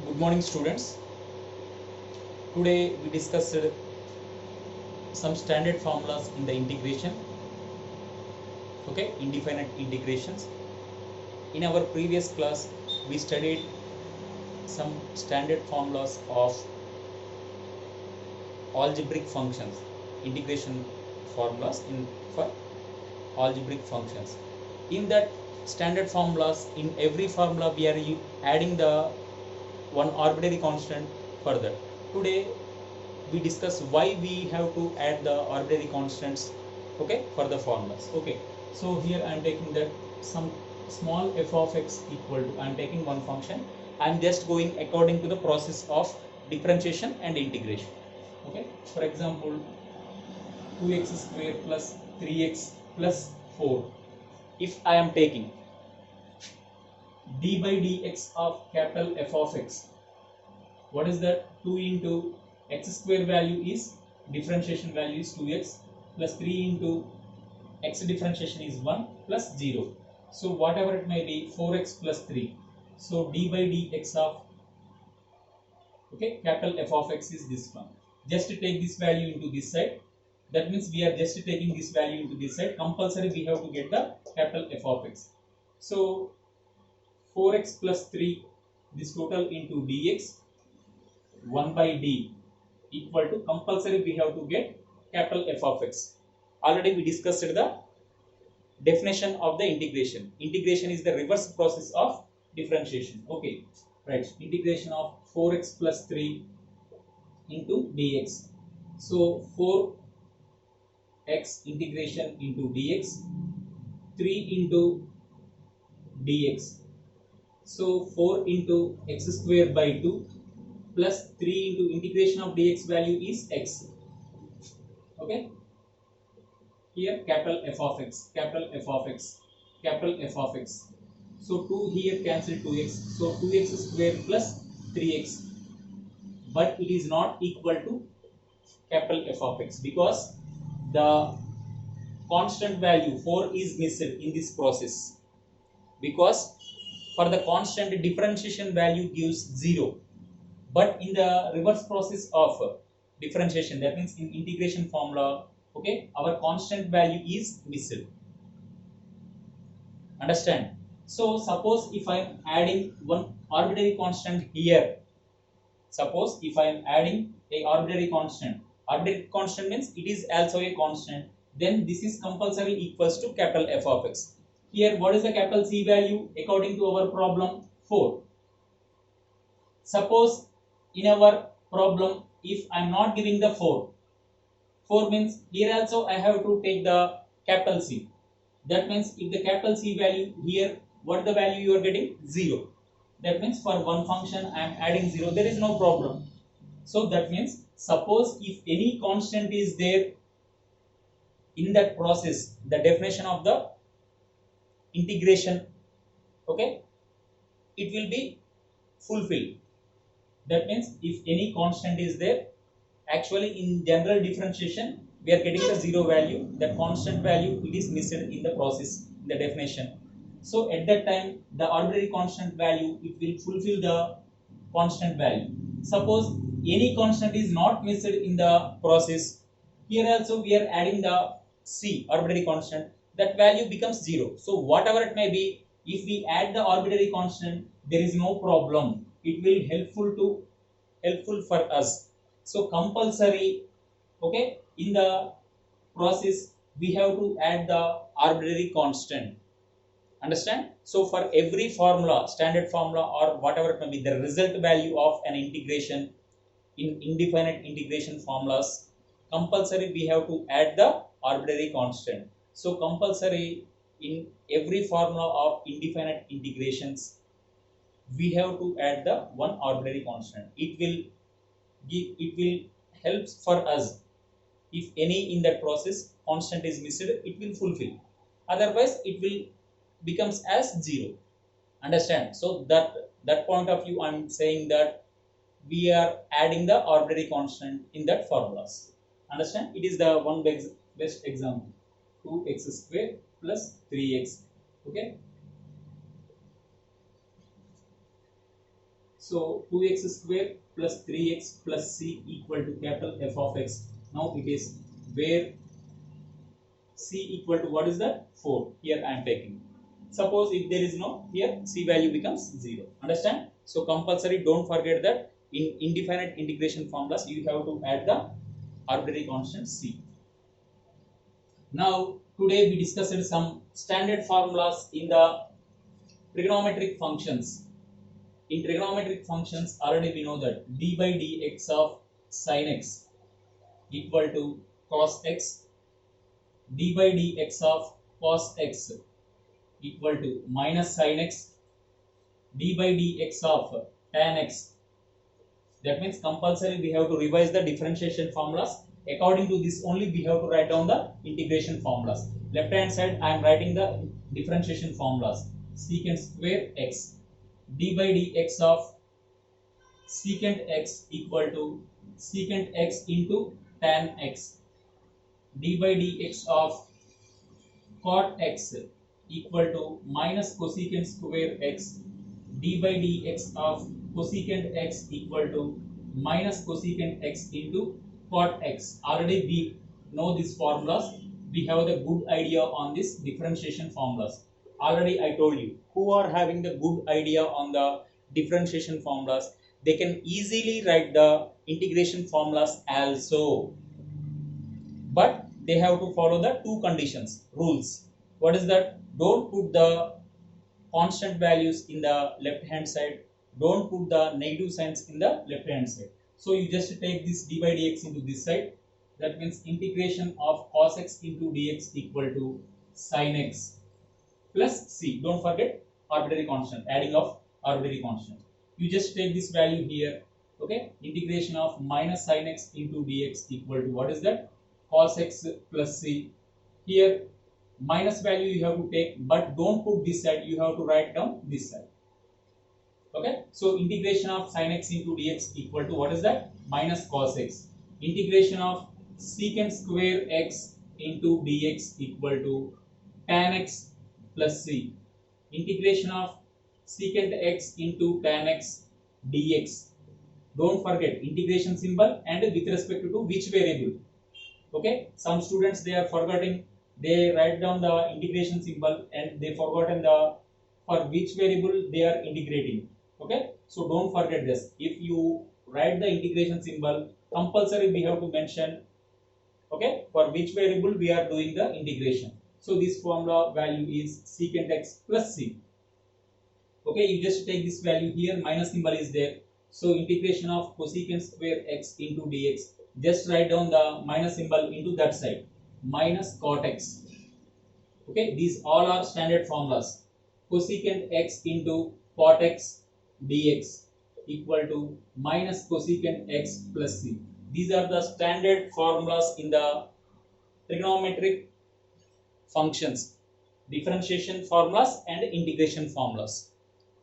Good morning, students. Today we discussed some standard formulas in the integration, indefinite integrations. In our previous class, we studied some standard formulas of algebraic functions, integration formulas for algebraic functions. In that standard formulas, in every formula we are adding the one arbitrary constant further. Today we discuss why we have to add the arbitrary constants for the formulas. So here I am taking that some small f of x equal to, I am taking one function, I am just going according to the process of differentiation and integration. For example, 2x square plus 3x plus 4, if I am taking d by dx of capital F of x, what is that? 2 into x square value is, differentiation value is 2x, plus 3 into x differentiation is 1 plus 0. So whatever it may be, 4x plus 3. So d by dx of capital F of x is this one. Just to take this value into this side, that means we are just taking this value into this side. Compulsory we have to get the capital F of x. So 4x plus 3, this total into dx, 1 by d equal to, compulsory we have to get capital F of x. Already we discussed the definition of the integration. Integration is the reverse process of differentiation. Right. Integration of 4x plus 3 into dx. So 4x integration into dx, 3 into dx. So 4 into x square by 2 plus 3 into integration of dx value is x. Here capital F of x, capital F of x, capital F of x. So 2 here cancel 2x. So 2x square plus 3x. But it is not equal to capital F of x because the constant value 4 is missed in this process. Because for the constant, differentiation value gives 0. But in the reverse process of differentiation, that means in integration formula, our constant value is missed. Understand? So suppose if I am adding one arbitrary constant here, suppose if I am adding a arbitrary constant means it is also a constant, then this is compulsory equals to capital F of x. Here what is the capital C value according to our problem? 4. Suppose in our problem, if I am not giving the 4 means here also I have to take the capital C. That means if the capital C value here, what the value you are getting? 0. That means for one function I am adding 0, there is no problem. So that means suppose if any constant is there in that process, the definition of the integration, it will be fulfilled. That means if any constant is there, actually in general differentiation we are getting the 0 value, that constant value it is missed in the process, in the definition. So at that time the arbitrary constant value, it will fulfill the constant value. Suppose any constant is not missed in the process, here also we are adding the C, arbitrary constant, that value becomes 0. So whatever it may be, if we add the arbitrary constant, there is no problem, it will helpful for us. So compulsory, in the process we have to add the arbitrary constant. Understand? So for every formula, standard formula or whatever it may be, the result value of an integration in indefinite integration formulas, compulsory we have to add the arbitrary constant. So compulsory in every formula of indefinite integrations, we have to add the one arbitrary constant. It will help for us. If any in that process constant is missed, it will fulfill. Otherwise, it will becomes as 0. Understand? So that point of view, I am saying that we are adding the arbitrary constant in that formulas. Understand? It is the one best example. 2x square plus 3x. So 2x square plus 3x plus c equal to capital F of x. Now it is where c equal to what is that? 4. Here I am taking. Suppose if there is no, here c value becomes 0. Understand? So compulsory, don't forget that in indefinite integration formulas you have to add the arbitrary constant c. Now today we discussed some standard formulas in the trigonometric functions. In trigonometric functions, already we know that d by dx of sin x equal to cos x, d by dx of cos x equal to minus sin x, d by dx of tan x. That means compulsory we have to revise the differentiation formulas. According to this only we have to write down the integration formulas. Left hand side I am writing the differentiation formulas. Secant square x, d by dx of secant x equal to secant x into tan x, d by dx of cot x equal to minus cosecant square x, d by dx of cosecant x equal to minus cosecant x into cot x. Already we know these formulas. We have the good idea on this differentiation formulas. Already I told you, who are having the good idea on the differentiation formulas, they can easily write the integration formulas also. But they have to follow the two conditions, rules. What is that? Don't put the constant values in the left hand side. Don't put the negative signs in the left hand side. So you just take this d by dx into this side. That means integration of cos x into dx equal to sin x plus c. Don't forget arbitrary constant, adding of arbitrary constant. You just take this value here. Okay, integration of minus sin x into dx equal to what is that? Cos x plus c. Here minus value you have to take, but don't put this side, you have to write down this side. Okay, so integration of sin x into dx equal to what is that? Minus cos x. Integration of secant square x into dx equal to tan x plus c. Integration of secant x into tan x dx. Don't forget integration symbol and with respect to which variable. Okay, some students they are forgetting, they write down the integration symbol and they forgotten the for which variable they are integrating. Okay, so don't forget this. If you write the integration symbol, compulsory we have to mention, okay, for which variable we are doing the integration. So this formula value is secant x plus c. Okay, you just take this value here, minus symbol is there. So integration of cosecant square x into dx, just write down the minus symbol into that side, minus cot x. Okay, these all are standard formulas. Cosecant x into cot x dx equal to minus cosecant x plus c. These are the standard formulas in the trigonometric functions, differentiation formulas and integration formulas.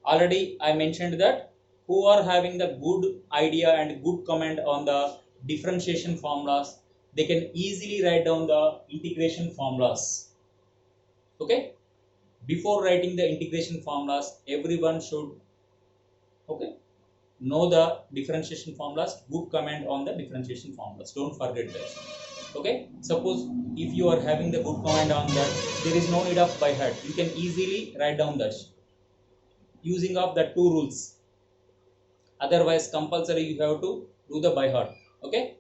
Already I mentioned that who are having the good idea and good comment on the differentiation formulas, they can easily write down the integration formulas. Okay, before writing the integration formulas, everyone should, okay, know the differentiation formulas, good comment on the differentiation formulas. Don't forget that. Okay, suppose if you are having the good comment on that, there is no need of by heart. You can easily write down that using of the two rules. Otherwise compulsory you have to do the by heart. Okay,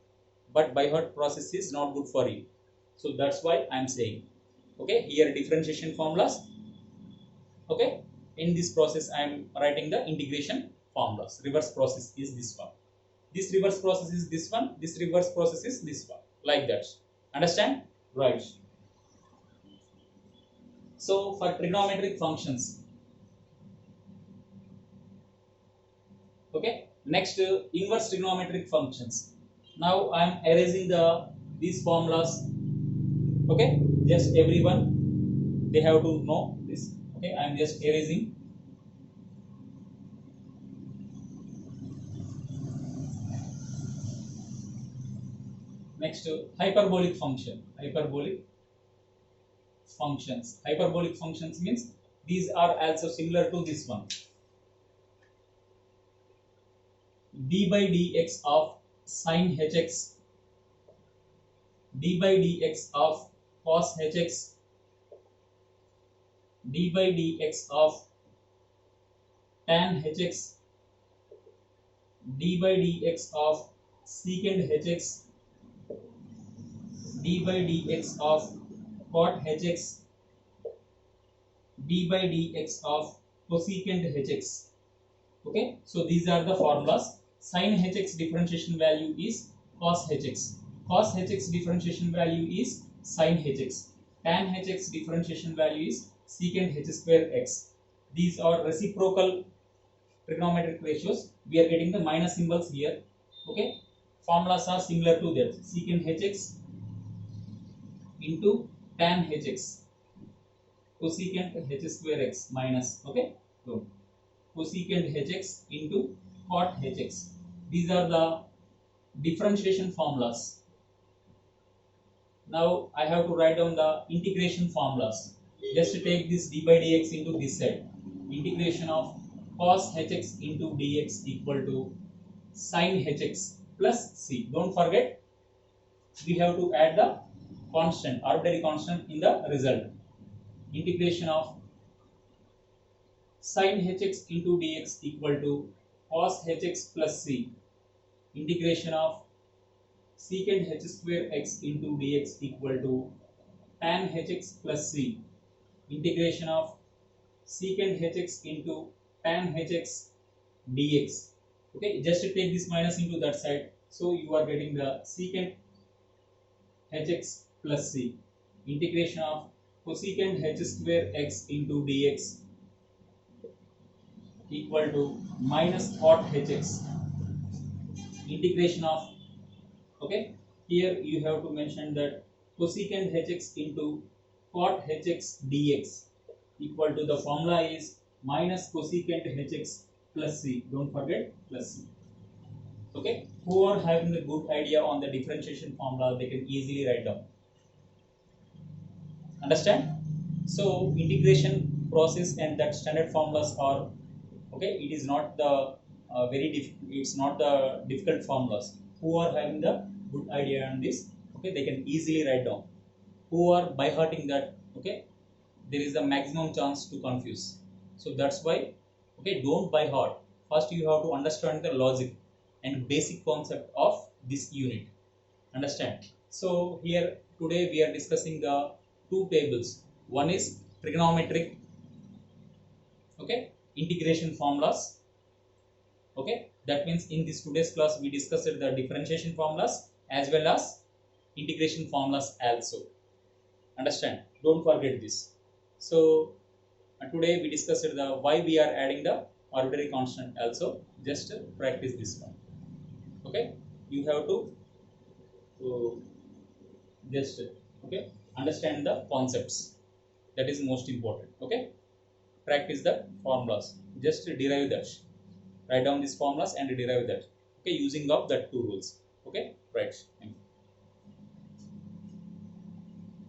but by heart process is not good for you, so that's why I am saying. Okay, here differentiation formulas. Okay, in this process I am writing the integration formulas. Reverse process is this one, this reverse process is this one, this reverse process is this one, like that. Understand? Right. So for trigonometric functions, okay, next inverse trigonometric functions. Now I am erasing these formulas. Okay, just everyone they have to know this. Okay, I am just erasing. Next hyperbolic function. Hyperbolic functions. Hyperbolic functions means these are also similar to this one. d by dx of sin hx, d by dx of cos hx, d by dx of tan hx, d by dx of secant hx, d by dx of cot hx, d by dx of cosecant hx. Okay, so these are the formulas. Sin hx differentiation value is cos hx, cos hx differentiation value is sin hx, tan hx differentiation value is secant h square x. These are reciprocal trigonometric ratios. We are getting the minus symbols here. Okay, formulas are similar to that, secant hx into tan hx, cosecant h square x minus, okay, so cosecant hx into cot hx. These are the differentiation formulas. Now I have to write down the integration formulas. Just to take this d by dx into this side. Integration of cos hx into dx equal to sin hx plus c. Don't forget, we have to add the constant, arbitrary constant in the result. Integration of sin hx into dx equal to cos hx plus c. Integration of secant h square x into dx equal to tan hx plus c. Integration of secant hx into tan hx dx. Okay, just to take this minus into that side, so you are getting the secant hx plus c. Integration of cosecant h square x into dx equal to minus cot hx. Integration of, okay, here you have to mention that cosecant hx into cot hx dx equal to, the formula is minus cosecant hx plus c. Don't forget plus c. Okay, who are having a good idea on the differentiation formula, they can easily write down. Understand? So integration process and that standard formulas are, okay, it is not the it's not the difficult formulas. Who are having the good idea on this, okay, they can easily write down. Who are by hearting that, okay, there is a maximum chance to confuse. So that's why, okay, don't by heart. First you have to understand the logic and basic concept of this unit. Understand? So here today we are discussing the two tables. One is trigonometric, okay, integration formulas. Okay, that means in this today's class we discussed the differentiation formulas as well as integration formulas also. Understand? Don't forget this. So today we discussed the why we are adding the arbitrary constant also. Just practice this one. Okay, you have to just, okay, understand the concepts. That is most important. Okay, practice the formulas. Just derive that. Write down these formulas and derive that. Okay, using of that two rules. Okay, right. Thank you.